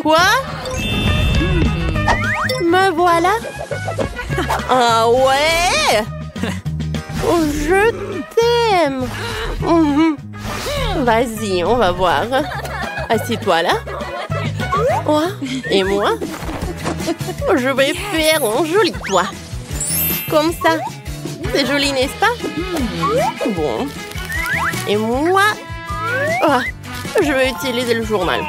Quoi? Me voilà. Ah ouais? Oh, je t'aime. Vas-y, on va voir. Assieds-toi là. Oh, et moi? Je vais faire un joli toit. Comme ça. C'est joli, n'est-ce pas? Bon. Et moi? Oh, je vais utiliser le journal.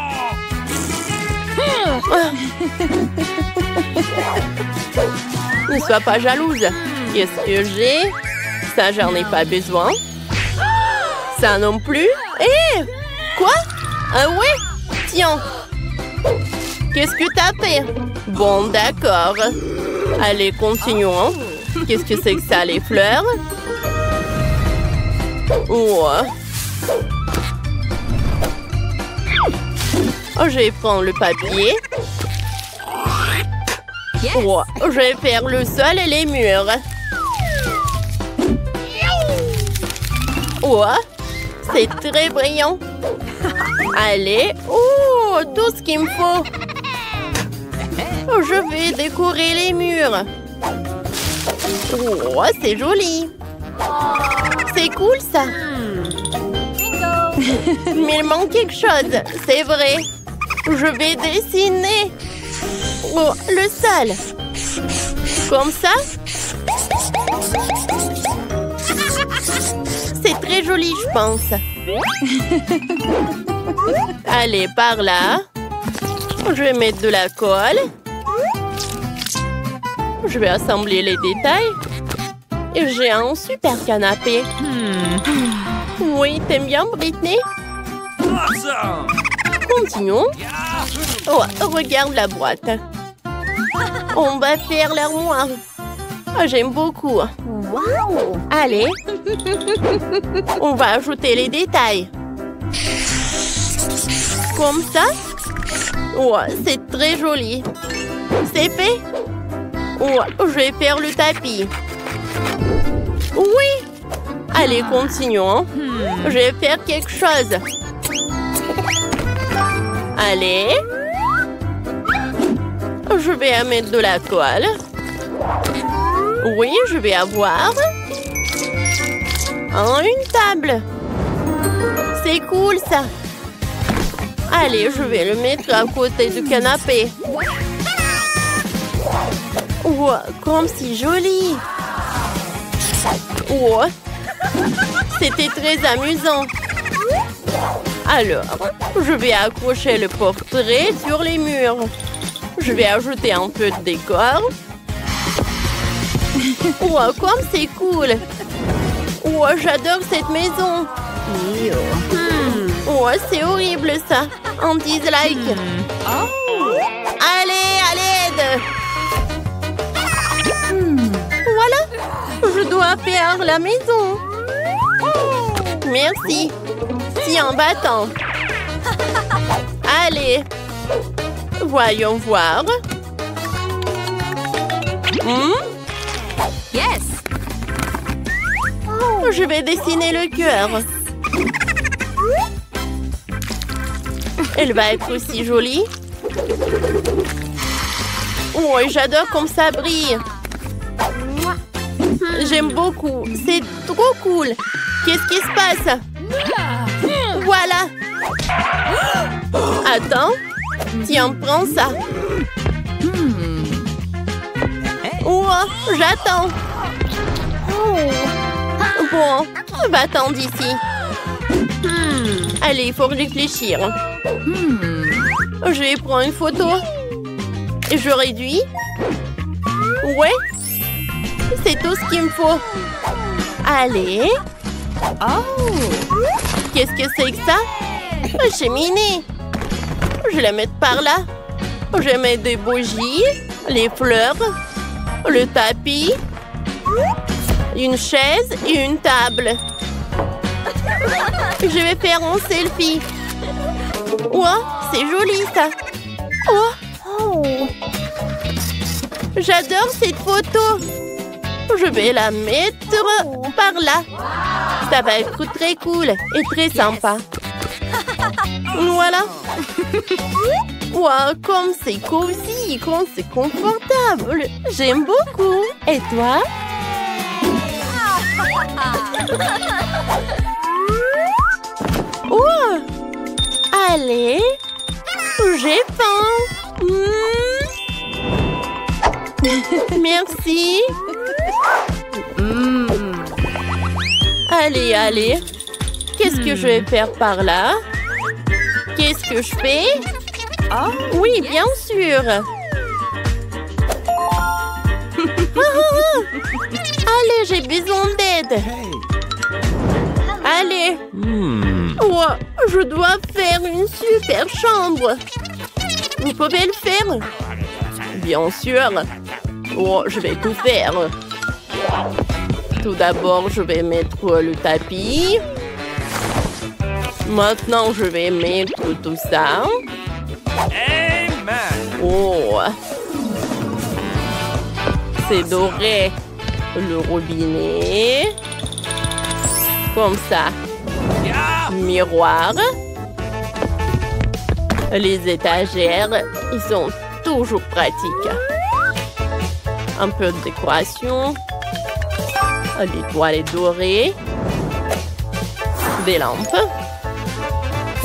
Ne sois pas jalouse. Qu'est-ce que j'ai? Ça, j'en ai pas besoin. Ça non plus. Hé! Quoi? Ah ouais? Tiens. Qu'est-ce que t'as fait? Bon, d'accord. Allez, continuons. Qu'est-ce que c'est que ça, les fleurs? Ouais. Oh, je vais prendre le papier. Ouais. Je vais faire le sol et les murs. Ouais. C'est très brillant. Allez. Oh, tout ce qu'il me faut. Je vais décorer les murs. Oh, c'est joli. C'est cool, ça. Mais il manque quelque chose, c'est vrai. Je vais dessiner. Oh, le sol. Comme ça. C'est très joli, je pense. Allez, par là. Je vais mettre de la colle. Je vais assembler les détails. Et j'ai un super canapé. Oui, t'aimes bien, Britney? Continuons. Oh, regarde la boîte. On va faire l'armoire. Oh, j'aime beaucoup. Wow. Allez. On va ajouter les détails. Comme ça. Oh, c'est très joli. C'est fait. Oh, je vais faire le tapis. Oui. Allez, continuons. Je vais faire quelque chose. Allez. Je vais mettre de la colle. Oui, je vais avoir une table. C'est cool, ça. Allez, je vais le mettre à côté du canapé. Wow, comme c'est joli. Wow. C'était très amusant. Alors, je vais accrocher le portrait sur les murs. Je vais ajouter un peu de décor. Wow, comme c'est cool. Wow, j'adore cette maison. Wow, c'est horrible ça. Un dislike. Allez, à l'aide. Voilà, je dois faire la maison. Merci. Si en battant. Allez. Voyons voir. Yes. Je vais dessiner le cœur. Elle va être aussi jolie. Oh, j'adore comme ça brille. J'aime beaucoup. C'est trop cool. Qu'est-ce qui se passe? Voilà. Attends. Tiens, prends ça. Oh, j'attends. Bon, va-t'en d'ici. Allez, il faut réfléchir. Je vais prendre une photo. Et je réduis. Ouais. C'est tout ce qu'il me faut. Allez. Oh. Qu'est-ce que c'est que ça? Une cheminée. Je vais la mettre par là. Je vais mettre des bougies, les fleurs, le tapis, une chaise et une table. Je vais faire un selfie. Oh, c'est joli ça. Oh. J'adore cette photo. Je vais la mettre par là. Ça va être très cool et très sympa. Voilà. Wow, comme c'est cosy, comme c'est confortable. J'aime beaucoup. Et toi? Oh! Allez, j'ai faim. Merci. Allez, allez. Qu'est-ce que je vais faire par là? Qu'est-ce que je fais? Oui, bien sûr. Allez, j'ai besoin d'aide. Allez. Oh, je dois faire une super chambre. Vous pouvez le faire? Bien sûr. Oh, je vais tout faire. Tout d'abord, je vais mettre le tapis. Maintenant, je vais mettre tout ça. Oh, c'est doré. Le robinet. Comme ça. Miroir. Les étagères, ils sont toujours pratiques. Un peu de décoration. Des toilettes dorées. Des lampes.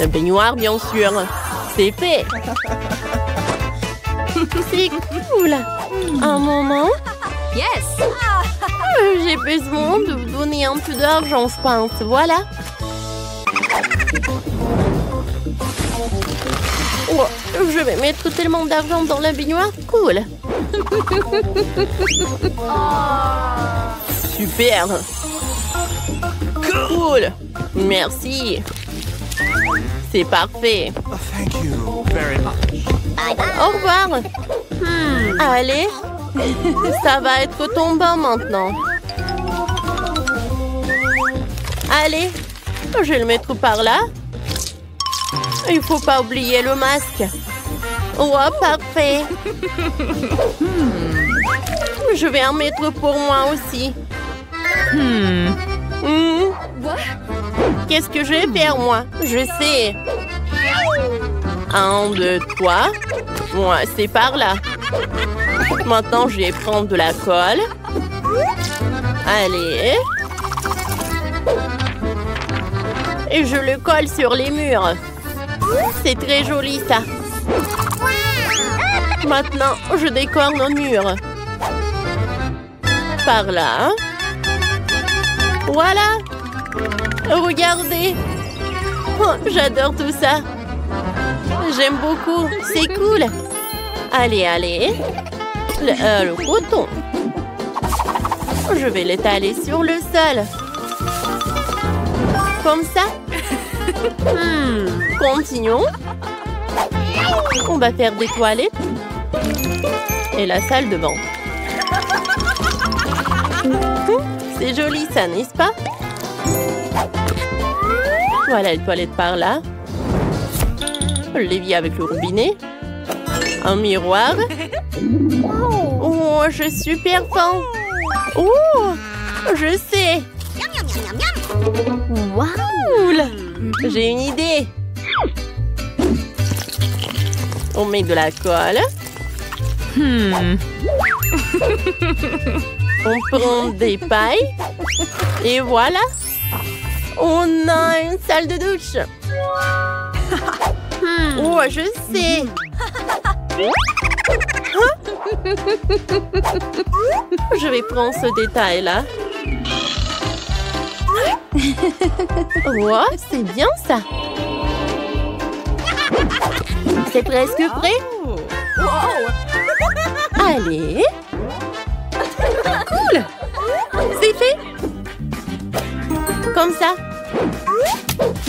Un baignoire, bien sûr. C'est fait. C'est cool. Un moment. Yes. J'ai besoin de vous donner un peu d'argent, je pense. Voilà. Oh, je vais mettre tellement d'argent dans la baignoire. Cool. Super. Cool. Merci. C'est parfait. Thank you very much. Au revoir. Allez. Ça va être tombant maintenant. Allez. Je vais le mettre par là. Il faut pas oublier le masque. Oh, parfait. Je vais en mettre pour moi aussi. Qu'est-ce que je vais faire, moi? Je sais. 1, 2, 3. Moi, c'est par là. Maintenant, je vais prendre de la colle. Allez. Et je le colle sur les murs. C'est très joli, ça. Maintenant, je décore nos murs. Par là. Voilà. Regardez. Oh, j'adore tout ça. J'aime beaucoup. C'est cool. Allez, allez. Le coton. Je vais l'étaler sur le sol. Comme ça. Continuons. On va faire des toilettes. Et la salle de bain. C'est joli ça, n'est-ce pas? Voilà les toilettes par là. L'évier avec le robinet. Un miroir. Oh, je suis super faim. Oh, je sais. Waouh! J'ai une idée. On met de la colle. On prend des pailles. Et voilà. On a une salle de douche. Oh, je sais. Je vais prendre ce détail-là. Oh, c'est bien ça. C'est presque prêt. Allez. Cool. C'est fait. Comme ça.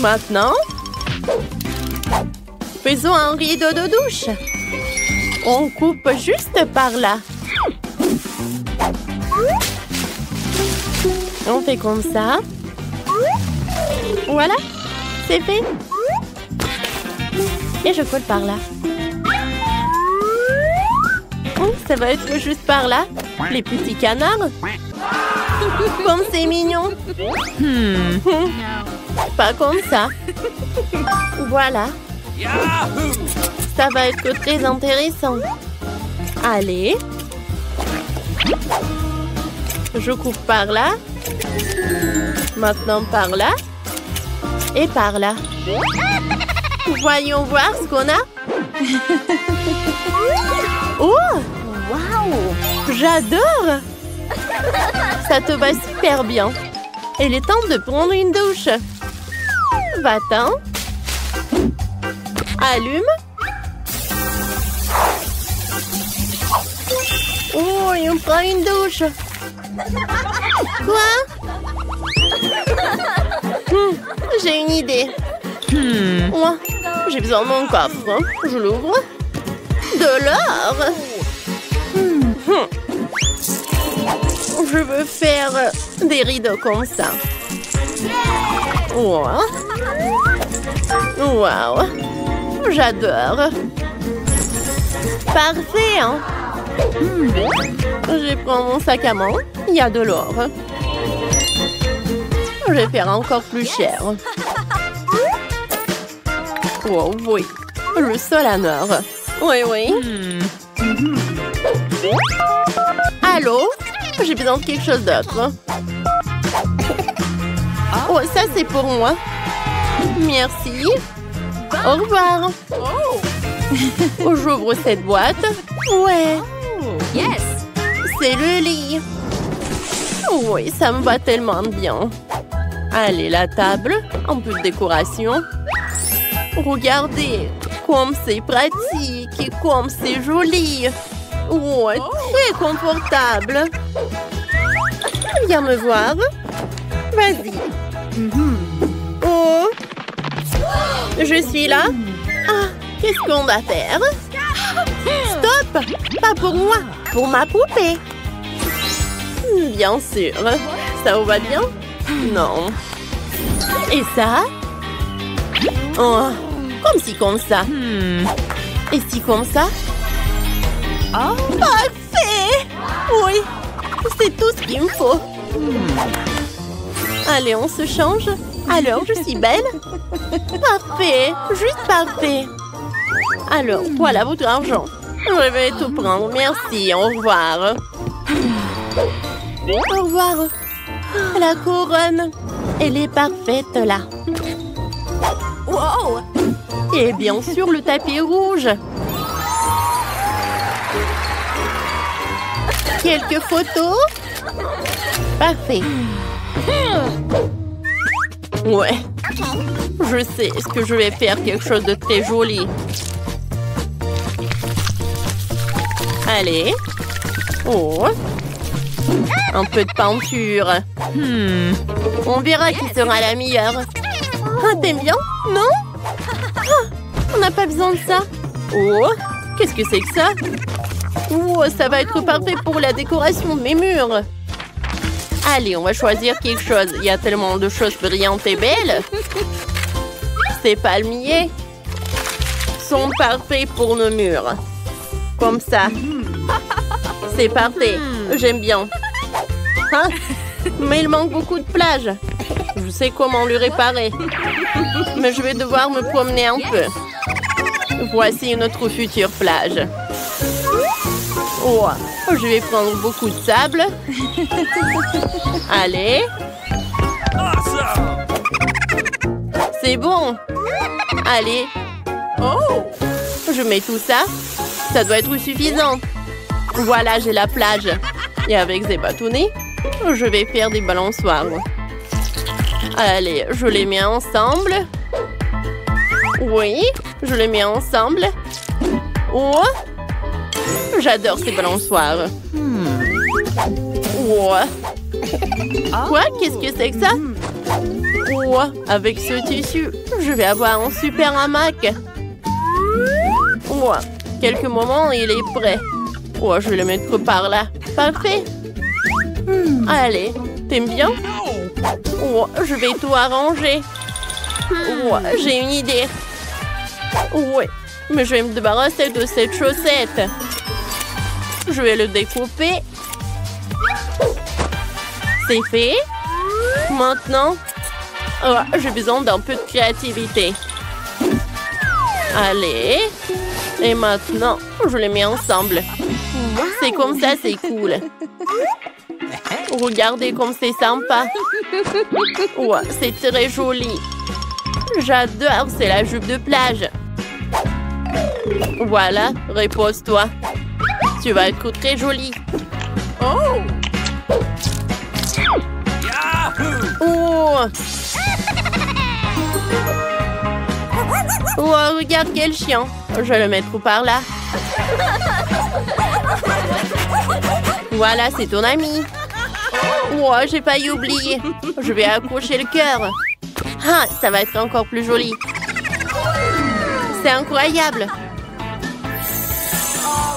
Maintenant, faisons un rideau de douche. On coupe juste par là. On fait comme ça. Voilà, c'est fait. Et je colle par là. Oh, ça va être juste par là. Les petits canards. Comme c'est mignon. Pas comme ça. Voilà. Ça va être très intéressant. Allez. Je coupe par là. Maintenant par là. Et par là. Voyons voir ce qu'on a. Oh! Waouh! J'adore! Ça te va super bien. Il est temps de prendre une douche. Va-t'en. Allume. Oh, et on prend une douche. Quoi? J'ai une idée. Moi, j'ai besoin de mon coffre. Je l'ouvre. De l'or. Je veux faire des rideaux comme ça. Wow. Wow. J'adore. Parfait, hein? Je prends mon sac à main. Il y a de l'or. Je vais faire encore plus cher. Oh oui. Le sol en or. Oui, oui. Allô? J'ai besoin de quelque chose d'autre. Oh, ça c'est pour moi. Merci. Au revoir. J'ouvre cette boîte. Ouais. Yes. C'est le lit. Oui, ça me va tellement bien. Allez, la table. Un peu de décoration. Regardez, comme c'est pratique et comme c'est joli. Oh, très confortable. Viens me voir. Vas-y. Oh, je suis là. Ah, qu'est-ce qu'on va faire? Stop! Pas pour moi, pour ma poupée. Bien sûr. Ça vous va bien? Non. Et ça? Oh, comme si comme ça. Et si comme ça? Oh. Parfait! Oui, c'est tout ce qu'il me faut. Allez, on se change. Alors, je suis belle? Parfait, juste parfait. Alors, voilà votre argent. Je vais tout prendre, merci, au revoir. Au revoir. La couronne, elle est parfaite là. Wow! Et bien sûr, le tapis rouge. Quelques photos? Parfait. Ouais. Je sais ce que je vais faire, quelque chose de très joli. Allez. Oh. Un peu de peinture. On verra qui sera la meilleure. Ah, t'aimes bien? Non? Ah, on n'a pas besoin de ça. Oh, qu'est-ce que c'est que ça? Oh, ça va être parfait pour la décoration de mes murs. Allez, on va choisir quelque chose. Il y a tellement de choses brillantes et belles. Ces palmiers sont parfaits pour nos murs. Comme ça. C'est parfait. J'aime bien. Hein? Mais il manque beaucoup de plage. Je sais comment le réparer. Mais je vais devoir me promener un peu. Voici notre future plage. Oh, je vais prendre beaucoup de sable. Allez. C'est bon. Allez. Oh, je mets tout ça. Ça doit être suffisant. Voilà, j'ai la plage. Et avec ces bâtonnets, je vais faire des balançoires. Allez, je les mets ensemble. Oui, je les mets ensemble. Oh, j'adore ces balançoires. Oh. Quoi? Qu'est-ce que c'est que ça? Oh, avec ce tissu, je vais avoir un super hamac. Oh, quelques moments, il est prêt. Oh, je vais le mettre par là. Parfait. Allez, t'aimes bien? Oh, je vais tout arranger. Oh, j'ai une idée. Ouais, mais je vais me débarrasser de cette chaussette. Je vais le découper. C'est fait. Maintenant, oh, j'ai besoin d'un peu de créativité. Allez. Et maintenant, je les mets ensemble. C'est comme ça, c'est cool. Regardez comme c'est sympa. Ouais, c'est très joli. J'adore, c'est la jupe de plage. Voilà, repose-toi. Tu vas être très jolie. Oh! Oh! Oh, regarde quel chien. Je vais le mettre par là. Voilà, c'est ton ami. Oh, j'ai failli oublier. Je vais accrocher le cœur. Ah, ça va être encore plus joli. C'est incroyable.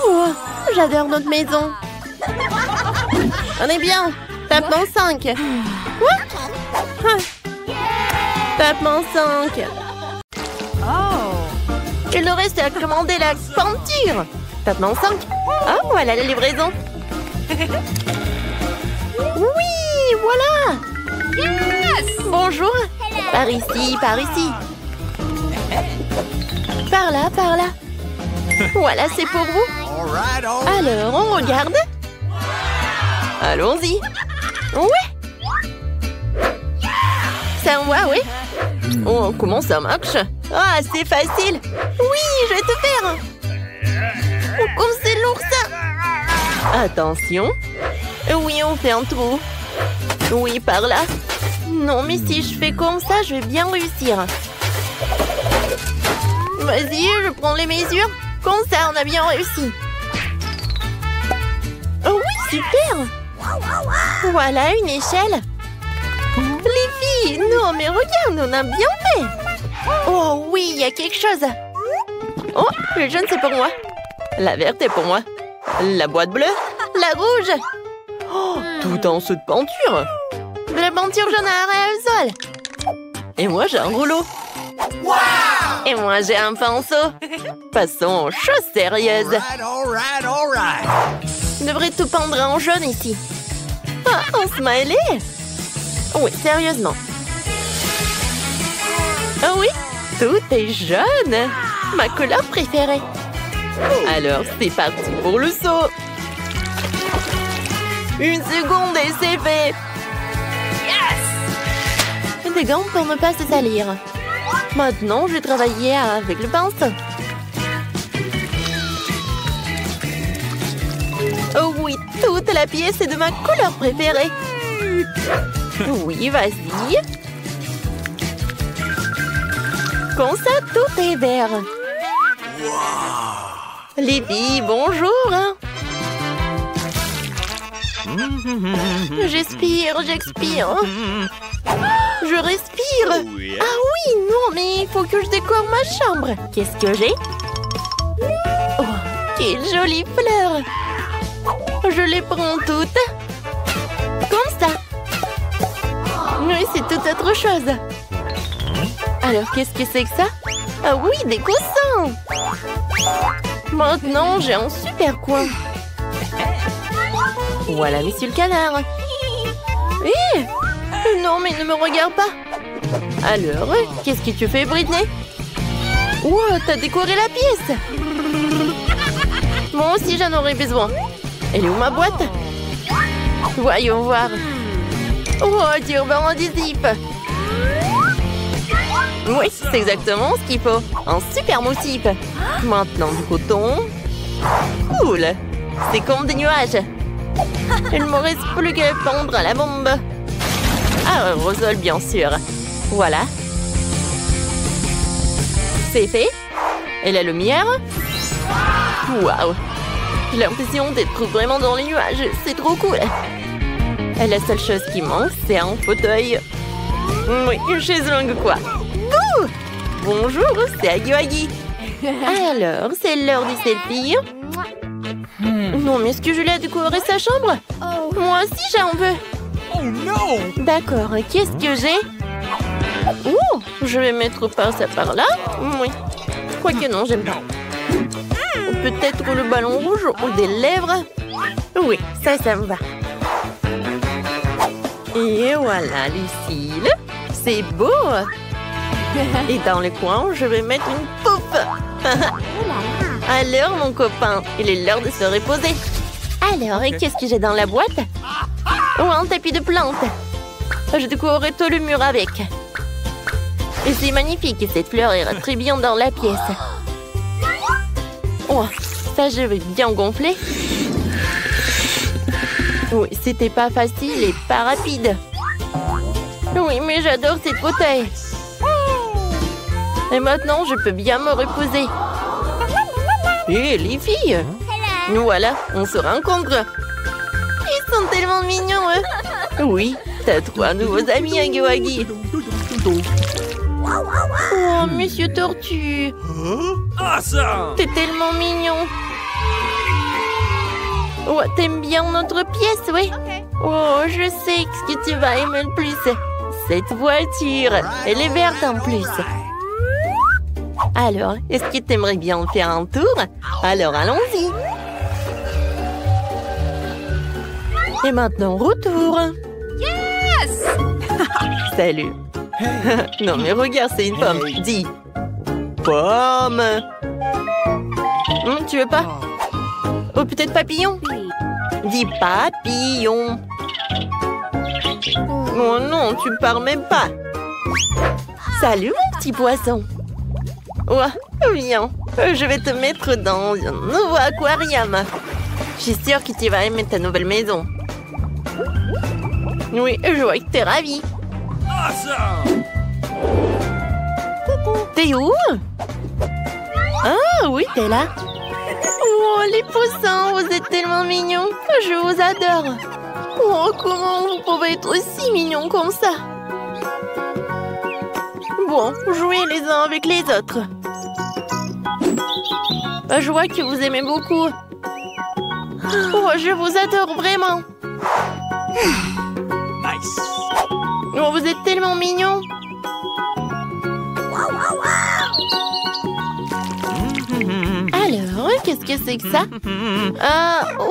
Oh, j'adore notre maison. On est bien. Tapement 5. Quoi? Tapement 5. Il nous reste à commander la peinture. Tapement 5. Ah, voilà la livraison. Oui, voilà. Yes! Bonjour. Par ici, par ici. Par là, par là. Voilà, c'est pour vous. Alors, on regarde. Allons-y. Ouais. Ça va, oui. Oh, comment ça marche? Ah, c'est facile. Oui, je vais te faire. Oh, comme c'est lourd, ça. Attention. Oui, on fait un trou. Oui, par là. Non, mais si je fais comme ça, je vais bien réussir. Vas-y, je prends les mesures. Comme ça, on a bien réussi. Oh oui, super. Voilà, une échelle. Les filles, non, mais regarde, on a bien fait. Oh oui, il y a quelque chose. Oh, le jaune, c'est pour moi. La verte est pour moi. La boîte bleue. La rouge. Oh, tout en saut de peinture. De la peinture jaune à aérosol. Et moi, j'ai un rouleau. Wow! Et moi, j'ai un pinceau. Passons aux choses sérieuses. On devrait tout peindre en jaune ici. Ah, un smiley. Oui, sérieusement. Ah oui, tout est jaune. Ma couleur préférée. Alors, c'est parti pour le saut. Une seconde et c'est fait. Yes! Des gants pour ne pas se salir. Maintenant, je vais travailler avec le pinceau. Oh oui, toute la pièce est de ma couleur préférée. Oui, vas-y. Comme ça, tout est vert. Les filles, bonjour. J'expire. Je respire. Ah oui, non, mais il faut que je décore ma chambre. Qu'est-ce que j'ai? Oh, quelle jolie fleur. Je les prends toutes. Comme ça. Oui, c'est tout autre chose. Alors, qu'est-ce que c'est que ça? Ah oui, des coussins. Maintenant, j'ai un super coin. Voilà, monsieur le canard. Hé! Non, mais ne me regarde pas. Alors, qu'est-ce que tu fais, Britney? Wow, t'as décoré la pièce. Moi aussi, j'en aurais besoin. Elle est où ma boîte? Voyons voir. Oh, du ruban adhésif. Oui, c'est exactement ce qu'il faut. Un super motif. Maintenant, du coton. Cool. C'est comme des nuages. Il ne me reste plus qu'à pendre à la bombe. Ah, aérosol, bien sûr. Voilà. C'est fait. Et la lumière. Waouh. J'ai l'impression d'être vraiment dans les nuages. C'est trop cool. Et la seule chose qui manque, c'est un fauteuil. Oui, une chaise longue quoi. Bouh! Bonjour, c'est Agui Agui. Alors, c'est l'heure du selfie. Non, mais est-ce que je l'ai à décorer sa chambre? Moi aussi, j'en veux. Oh non! D'accord, qu'est-ce que j'ai? Oh, je vais mettre par ça par là. Oui. Quoique non, j'aime pas. Peut-être le ballon rouge ou des lèvres. Oui, ça me va. Et voilà, Lucille. C'est beau. Et dans le coin, je vais mettre une poupe. Alors, mon copain, il est l'heure de se reposer. Alors, et qu'est-ce que j'ai dans la boîte? Oh, un tapis de plantes. Je décorerai tout le mur avec. Et c'est magnifique, cette fleur ira très bien dans la pièce. Oh, ça, je vais bien gonfler. Oui, c'était pas facile et pas rapide. Oui, mais j'adore cette fauteuil. Et maintenant, je peux bien me reposer. Hé, les filles! Nous voilà, on se rencontre. Ils sont tellement mignons, eux. Oui, t'as 3 nouveaux amis, Huggy. Oh, Monsieur Tortue. Awesome! T'es tellement mignon. Oh, t'aimes bien notre pièce, oui? Oh, je sais ce que tu vas aimer le plus. Cette voiture, elle est verte en plus. Alors, est-ce que t'aimerais bien faire un tour? Alors, allons-y. Et maintenant, retour. Yes! Salut. Non, mais regarde, c'est une pomme. Dis. Pomme. Tu veux pas? Oh, peut-être papillon? Dis papillon. Oh non, tu pars même pas. Salut, mon petit poisson. Oh, viens. Je vais te mettre dans un nouveau aquarium. Je suis sûre que tu vas aimer ta nouvelle maison. Oui, je vois que t'es ravie. Awesome! T'es où? Ah oui, t'es là. Oh, les poussins, vous êtes tellement mignons. Je vous adore. Oh, comment vous pouvez être aussi mignons comme ça? Bon, jouez les uns avec les autres. Je vois que vous aimez beaucoup. Oh, je vous adore vraiment. Nice! Oh, vous êtes tellement mignons. Alors, qu'est-ce que c'est que ça?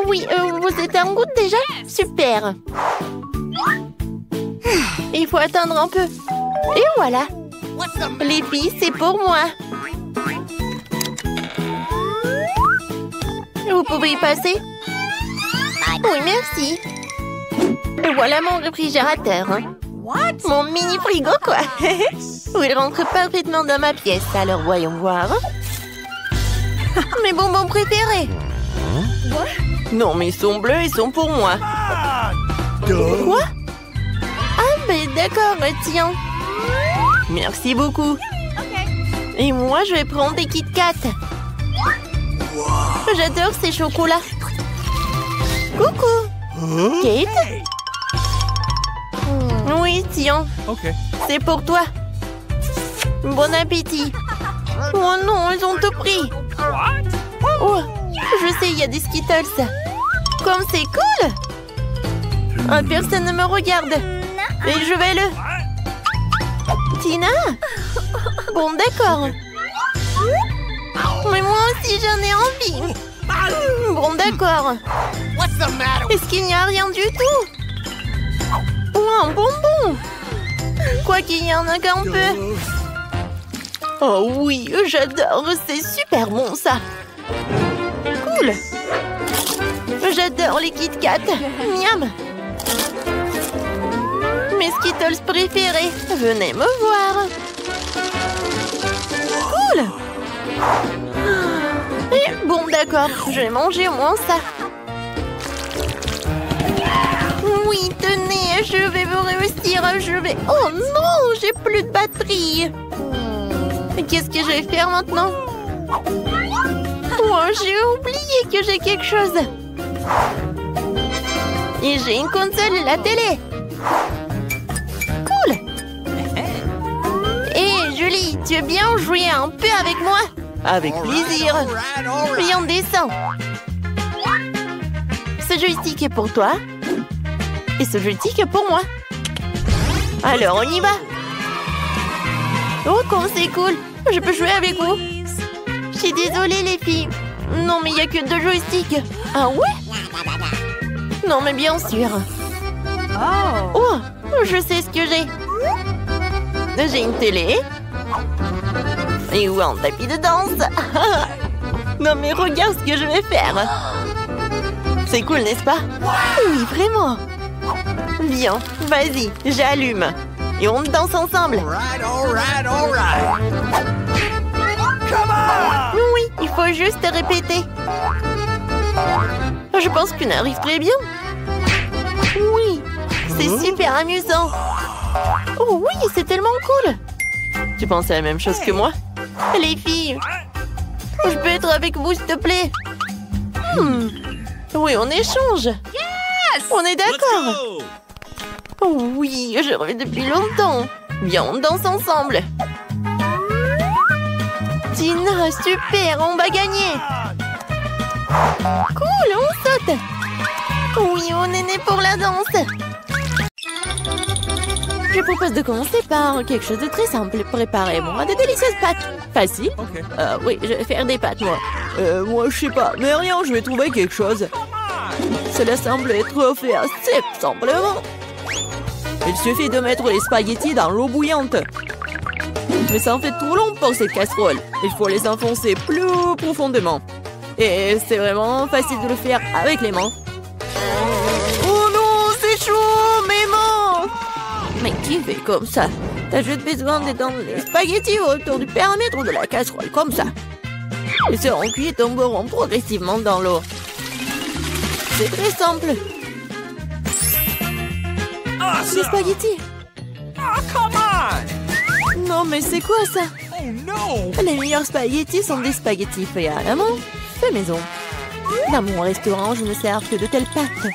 Oui, vous êtes en route déjà? Super. Il faut attendre un peu. Et voilà. Les filles, c'est pour moi. Vous pouvez y passer? Oui, merci. Et voilà mon réfrigérateur. Mon mini frigo, quoi. Il rentre parfaitement dans ma pièce. Alors, voyons voir. Mes bonbons préférés. Non, mais ils sont bleus, ils sont pour moi. Quoi? Ah, mais d'accord, tiens. Merci beaucoup. Et moi, je vais prendre des Kit Kat. J'adore ces chocolats. Coucou. Kate? Oui, tiens. Okay. C'est pour toi. Bon appétit. Oh non, ils ont tout pris. Oh, je sais, il y a des Skittles. Comme c'est cool. Personne ne me regarde. Et je vais le... Tina? Bon, d'accord. Mais moi aussi, j'en ai envie. Bon, d'accord. Est-ce qu'il n'y a rien du tout? Oh, un bonbon. Quoi qu'il y en a qu'un peu. Oh oui, j'adore. C'est super bon, ça. Cool. J'adore les Kit Kat. Miam. Mes Skittles préférés. Venez me voir. Cool. Et bon, d'accord. Je vais manger au moins ça. Oui, tenez, je vais vous réussir. Oh non, j'ai plus de batterie. Qu'est-ce que je vais faire maintenant? Oh, j'ai oublié que j'ai quelque chose. Et j'ai une console et la télé. Cool. Hé, Julie, tu veux bien jouer un peu avec moi? Avec plaisir. Viens, descends. Ce joystick est pour toi. Et ce joystick est pour moi. Alors, on y va. Oh, comme c'est cool. Je peux jouer avec vous. Je suis désolée, les filles. Non, mais il n'y a que 2 joysticks. Ah ouais? Non, mais bien sûr. Oh, je sais ce que j'ai. J'ai une télé. Et un tapis de danse. Non mais regarde ce que je vais faire. C'est cool, n'est-ce pas? Oui, vraiment. Bien, vas-y, j'allume. Et on danse ensemble. Oui, il faut juste répéter. Je pense qu'on arrive très bien. Oui, c'est super amusant. Oh oui, c'est tellement cool. Tu penses à la même chose que moi? Les filles, je peux être avec vous, s'il te plaît? Oui, on échange. Yes! On est Let's d'accord. go! Oh oui, je rêve depuis longtemps. Viens, on danse ensemble. Tina, super, on va gagner. Cool, on saute. Oui, on est né pour la danse. Je propose de commencer par quelque chose de très simple. Préparez-moi de délicieuses pâtes. Facile? Ok. Oui, je vais faire des pâtes, moi. Moi, je sais pas. Mais rien, je vais trouver quelque chose. Cela semble être offert assez simplement. Il suffit de mettre les spaghettis dans l'eau bouillante. Mais ça en fait trop long pour cette casserole. Il faut les enfoncer plus profondément. Et c'est vraiment facile de le faire avec les mains. Oh non, c'est chaud, mes mains! Mais qui fait comme ça? T'as juste besoin d'étendre les spaghettis autour du périmètre de la casserole, comme ça. Ils seront cuits et tomberont progressivement dans l'eau. C'est très simple. Les Awesome! spaghettis. Oh, come on! Non, mais c'est quoi ça? Oh no! Les meilleurs spaghettis sont des spaghettis faits à la main, fait maison. Dans mon restaurant, je ne sers que de telles pâtes.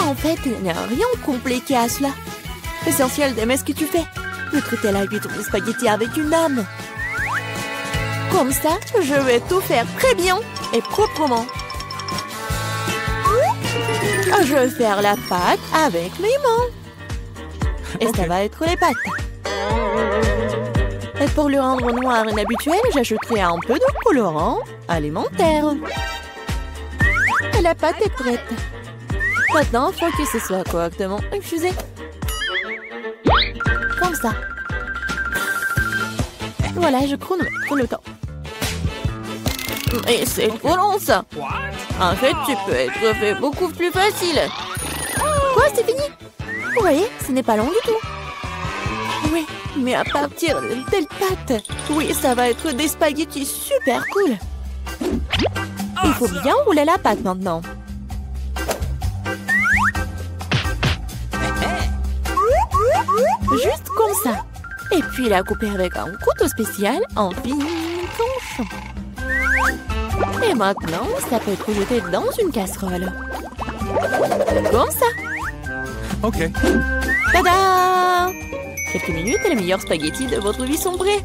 En fait, il n'y a rien de compliqué à cela. L'essentiel d'aimer ce que tu fais. De traiter la huître de spaghettis avec une âme. Comme ça, je vais tout faire très bien et proprement. Je vais faire la pâte avec mes mains. Et ça va être les pâtes. Et pour le rendre noir et inhabituel, j'ajouterai un peu de colorant alimentaire. Et la pâte est prête. Maintenant, il faut que ce soit correctement infusé. Comme ça. Voilà, je chronomètre le temps. Et c'est trop long, ça. What? En fait, tu peux être fait beaucoup plus facile. Quoi, c'est fini? Vous voyez, ce n'est pas long du tout. Oui, mais à partir de telle pâte, oui, ça va être des spaghettis super cool. Il faut bien rouler la pâte maintenant. Juste comme ça. Et puis la couper avec un couteau spécial en fines tranches. Et maintenant, ça peut être jeté dans une casserole. Comme ça. Ok. Tada! Quelques minutes et les meilleurs spaghettis de votre vie sont prêts.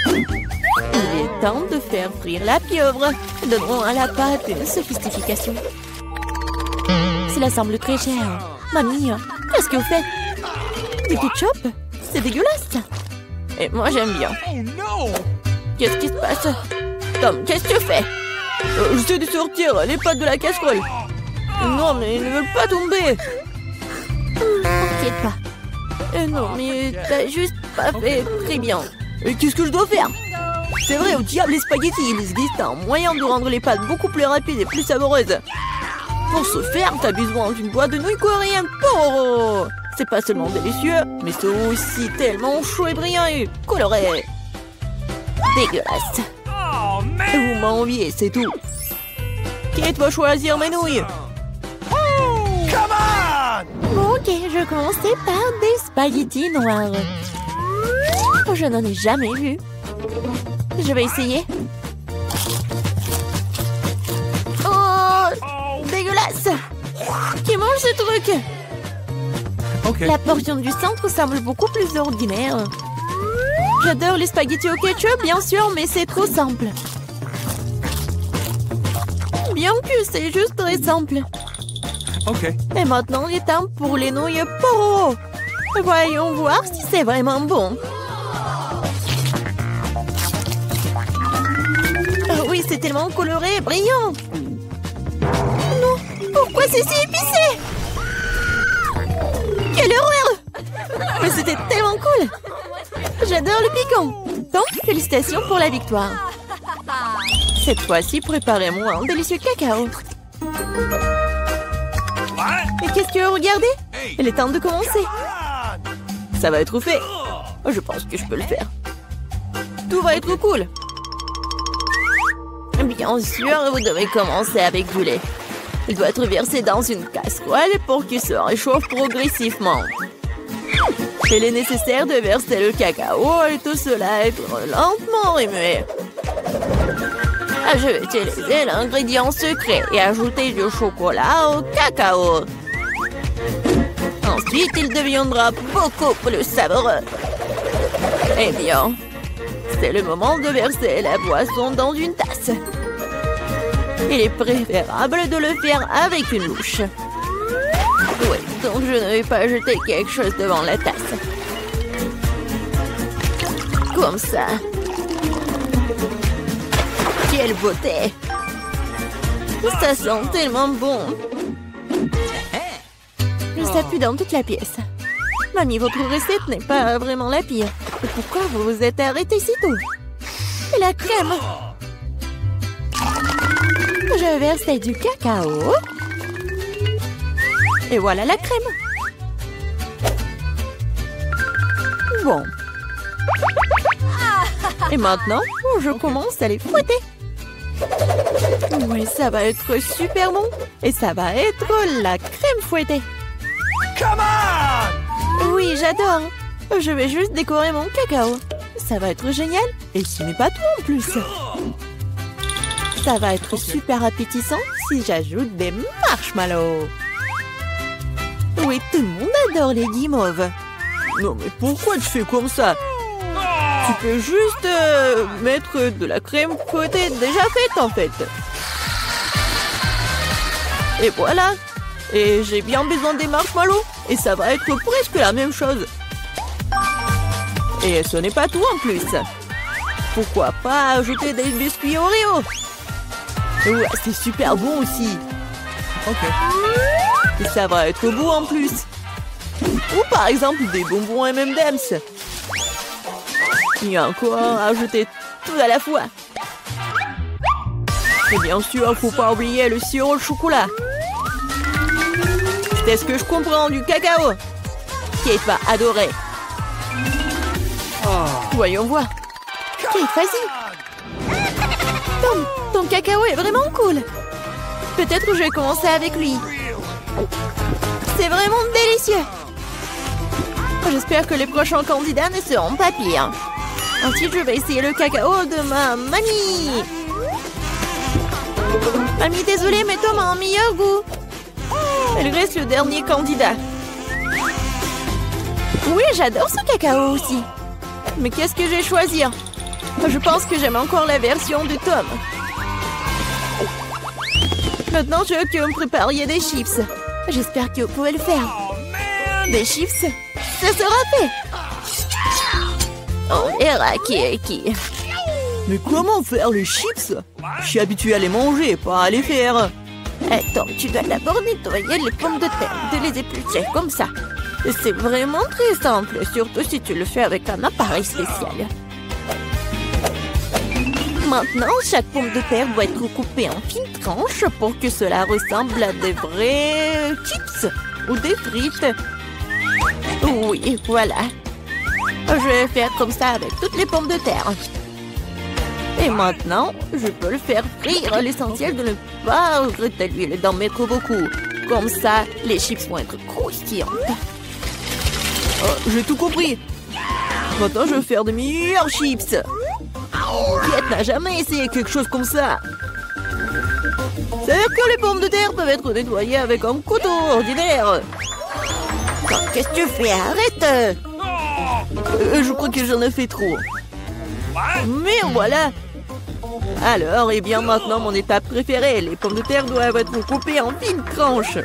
Il est temps de faire frire la pieuvre. Donnons à la pâte une sophistication. Cela semble très cher. Mamie, qu'est-ce que vous faites? Du ketchup? C'est dégueulasse. Et moi, j'aime bien. Oh no! Qu'est-ce qui se passe? Tom, qu'est-ce que tu fais? J'essaie de sortir les pâtes de la casserole. Non, mais ils ne veulent pas tomber. T'inquiète pas. Non, mais t'as juste pas fait très bien. Et qu'est-ce que je dois faire? C'est vrai, au diable les spaghettis, il existe un moyen de rendre les pâtes beaucoup plus rapides et plus savoureuses. Pour ce faire, t'as besoin d'une boîte de nouilles coréennes Poro. C'est pas seulement délicieux, mais c'est aussi tellement chaud et brillant et coloré. Dégueulasse. Oh man! Vous m'enviez, c'est tout. Kate va choisir mes nouilles. Come on! Bon, ok, je vais commencer par des spaghettis noirs. Je n'en ai jamais vu. Je vais essayer. Oh, dégueulasse! Qui mange ce truc? Ok. La portion du centre semble beaucoup plus ordinaire. J'adore les spaghettis au ketchup, bien sûr, mais c'est trop simple. Bien que c'est juste très simple. Ok. Et maintenant, il est temps pour les nouilles Poro. Voyons voir si c'est vraiment bon. Oh oui, c'est tellement coloré et brillant. Non, pourquoi c'est si épicé? Quelle horreur! Mais c'était tellement cool. J'adore le piquant. Donc, félicitations pour la victoire. Cette fois-ci, préparez-moi un délicieux cacao. Et qu'est-ce que vous regardez? Il est temps de commencer. Ça va être fait. Je pense que je peux le faire. Tout va être cool. Bien sûr, vous devez commencer avec du lait. Il doit être versé dans une casserole pour qu'il se réchauffe progressivement. Il est nécessaire de verser le cacao et tout cela être lentement remué. Je vais utiliser l'ingrédient secret et ajouter du chocolat au cacao. Ensuite, il deviendra beaucoup plus savoureux. Eh bien, c'est le moment de verser la boisson dans une tasse. Il est préférable de le faire avec une louche. Oui, donc je ne vais pas jeter quelque chose devant la tasse. Comme ça. Quelle beauté! Ça sent tellement bon. Ça pue dans toute la pièce. Mamie, votre recette n'est pas vraiment la pire. Et pourquoi vous vous êtes arrêtée si tôt? Et la crème? Je verse du cacao. Et voilà la crème. Bon. Et maintenant, je commence à les fouetter. Oui, ça va être super bon. Et ça va être la crème fouettée. Come on! Oui, j'adore. Je vais juste décorer mon cacao. Ça va être génial. Et ce n'est pas tout en plus. Ça va être super appétissant si j'ajoute des marshmallows. Oui, tout le monde adore les guimauves. Non, mais pourquoi tu fais comme ça? Tu peux juste mettre de la crème fouettée déjà faite, en fait. Et voilà. Et j'ai bien besoin des marshmallows. Et ça va être presque la même chose. Et ce n'est pas tout en plus. Pourquoi pas ajouter des biscuits Oreo? Ouais, c'est super bon aussi. Ok. Et ça va être beau en plus. Ou par exemple des bonbons M&M's. Et encore ajouter tout à la fois. Et bien sûr, faut pas oublier le sirop de chocolat. C'est ce que je comprends du cacao. Kate va adorer. Voyons voir. Kate, vas-y. Ton cacao est vraiment cool. Peut-être que je vais commencer avec lui. C'est vraiment délicieux. J'espère que les prochains candidats ne seront pas pires. Ensuite, je vais essayer le cacao de ma mamie. Mamie, désolée, mais Tom a un meilleur goût. Elle reste le dernier candidat. Oui, j'adore ce cacao aussi. Mais qu'est-ce que je vais choisir? Je pense que j'aime encore la version de Tom. Maintenant, je veux que vous me prépariez des chips. J'espère que vous pouvez le faire. Des chips, ça sera fait. On verra qui est qui. Mais comment faire les chips? Je suis habituée à les manger, pas à les faire. Attends, tu dois d'abord nettoyer les pommes de terre, de les éplucher comme ça. C'est vraiment très simple, surtout si tu le fais avec un appareil spécial. Maintenant, chaque pomme de terre doit être coupée en fines tranches pour que cela ressemble à des vrais chips ou des frites. Oui, voilà. Je vais faire comme ça avec toutes les pommes de terre. Et maintenant, je peux le faire frire. L'essentiel de ne pas regretter l'huile et d'en mettre beaucoup. Comme ça, les chips vont être croustillantes. Oh, j'ai tout compris. Maintenant, je vais faire de meilleurs chips. Kate n'a jamais essayé quelque chose comme ça. C'est-à-dire que les pommes de terre peuvent être nettoyées avec un couteau ordinaire. Qu'est-ce que tu fais? Arrête! Je crois que j'en ai fait trop. Mais voilà. Alors, et bien maintenant, mon étape préférée. Les pommes de terre doivent être coupées en fines tranches.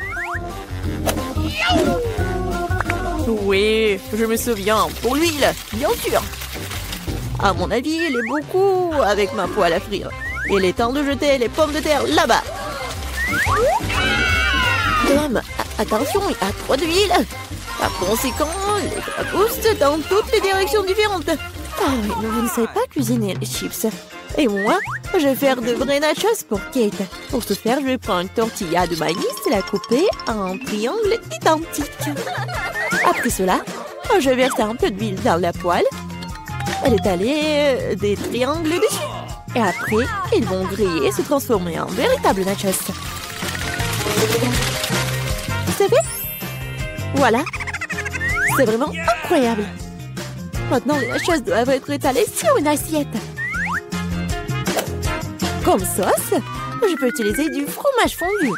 Oui, je me souviens. Pour l'huile, bien sûr. À mon avis, il est beaucoup avec ma poêle à frire. Il est temps de jeter les pommes de terre là-bas. Tom, attention, il y a trop d'huile. Par conséquent, les poussent dans toutes les directions différentes. Oh, mais vous ne savez pas cuisiner les chips. Et moi, Je vais faire de vrais nachos pour Kate. Pour ce faire, je vais prendre une tortilla de maïs et la couper en triangles identiques. Après cela, je vais verser un peu d'huile dans la poêle et étaler des triangles dessus. Et après, ils vont griller et se transformer en véritables nachos. C'est fait? Voilà. C'est vraiment incroyable. Maintenant, les nachos doivent être étalés sur une assiette. Comme sauce, je peux utiliser du fromage fondu.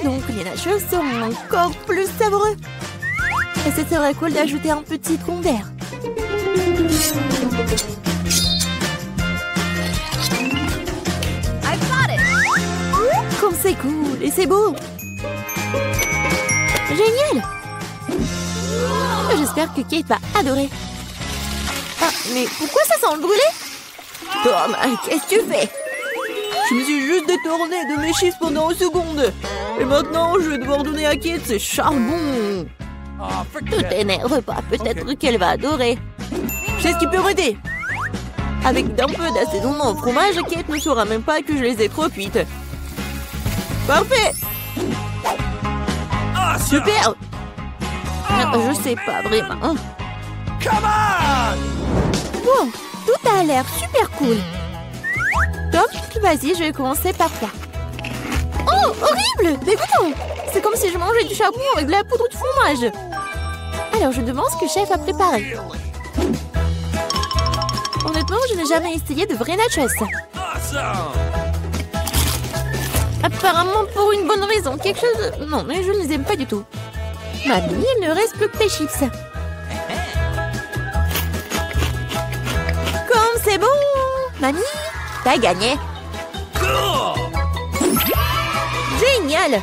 Donc, les nachos seront encore plus savoureux. Et ce serait cool d'ajouter un petit tronc d'air. Comme c'est cool et c'est beau. Génial. J'espère que Kate va adorer. Ah, mais pourquoi ça sent le brûlé? Tom, qu'est-ce que tu fais? Je me suis juste détournée de mes chiffres pendant une seconde. Et maintenant, je vais devoir donner à Kate ses charbons. Ne t'énerve pas, peut-être qu'elle va adorer. Je sais ce qui peut m'aider. Avec d'un peu d'assaisonnement au fromage, Kate ne saura même pas que je les ai trop cuites. Parfait. Super. Je sais pas vraiment. Come on! Bon, tout a l'air super cool. Top, vas-y, je vais commencer par toi. Oh, horrible! Dégoûtant! C'est comme si je mangeais du charbon avec de la poudre de fromage. Alors, je demande ce que chef a préparé. Honnêtement, je n'ai jamais essayé de vrais nachos. Awesome! Apparemment pour une bonne raison. Quelque chose... Non, mais je ne les aime pas du tout. Mamie, il ne reste plus que tes chips. Comme c'est bon! Mamie, t'as gagné. Cool! Génial!